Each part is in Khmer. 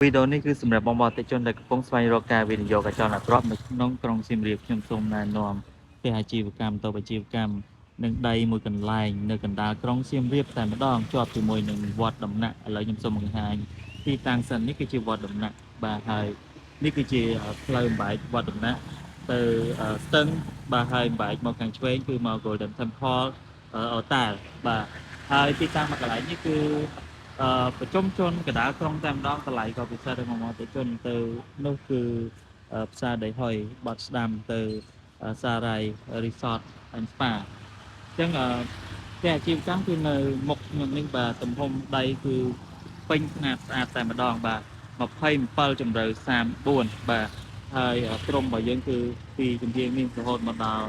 វីដេអូនេះគឺសម្រាប់បងប្អូនអតិថិជនដែលកំពុងស្វែងរកការវិនិយោគអចលនទ្រព្យនៅក្នុងក្រុងសៀមរាបខ្ញុំសូមណែនាំផ្ទះអាជីវកម្មតូបអាជីវកម្មនឹងដីមួយកន្លែងនៅកណ្ដាលក្រុងសៀមរាបតែម្ដងជាប់ជាមួយនឹងវត្តដំណាក់ឥឡូវខ្ញុំសូមបង្ហាញទីតាំងសិននេះគឺជាវត្តដំណាក់បាទហើយនេះគឺជាផ្លូវបំបែកវត្តដំណាក់ទៅស្ទឹងបាទហើយបំបែកមកខាងឆ្វេងគឺមក Golden Temple អូតាបាទហើយទីតាំងមួយកន្លែងនេះគឺប្រជុំជនកណ្ដាលក្រុងតែម្ដងតម្លៃក៏ពិសេសដល់មកអតិជនទៅនោះគឺផ្សារដីហុយបាត់ស្ដាំទៅសារាយ Resort and Spa អញ្ចឹងផ្ទះអាជីវកម្មគឺនៅមុខខ្ញុំនេះបាទទំហំដីគឺពេញຂະຫນាតស្អាតតែម្ដងបាទ27ជម្រៅ34បាទហើយក្រុមរបស់យើងគឺពីជំនាញនេះរហូតមកដល់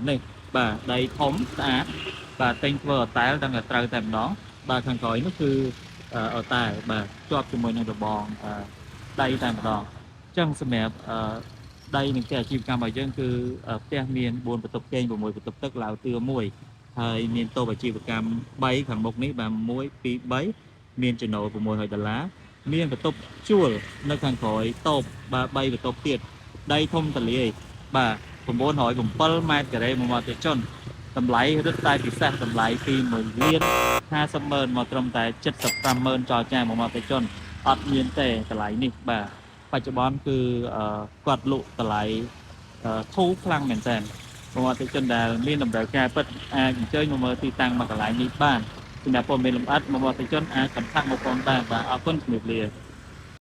នេះបាទដីធំស្អាតបាទតែងធ្វើអតែលដឹងតែត្រូវតែម្ដងបាទខាងក្រោយនោះគឺអតែលបាទជាប់ជាមួយនឹងរបងដីតែម្ដងអញ្ចឹងសម្រាប់ដីនឹងផ្ទះអាជីវកម្មរបស់យើងគឺផ្ទះមាន4បន្ទប់គេង6បន្ទប់ទឹកឡាវតឿ1ហើយមានតូបអាជីវកម្ម3ខាងមុខនេះបាទ1 2 3មានចំណូល$600មានបន្ទប់ជួលនៅខាងក្រោយតូបបាទ3បន្ទប់ទៀតដីធំទលាយបាទ907ម៉ែត្រការ៉េមួយម៉ោងទៀតចុនតម្លៃរឹតតែពិសេសតម្លៃពី1,50,000មកត្រឹមតែ75,000ចោលចាមួយម៉ោងទៀតចុនអត់មានទេតម្លៃនេះបាទបច្ចុប្បន្នគឺគាត់លក់តម្លៃធូរខ្លាំងមែនទែនបងប្អូនអតិថិជនដែលមានតម្រូវការពិតអាចអញ្ជើញមកមើលទីតាំងមកកន្លែងនេះបានសម្រាប់ព័ត៌មានលម្អិតបងប្អូនអតិថិជនអាច contact មកផងដែរបាទអរគុណជំរាបលា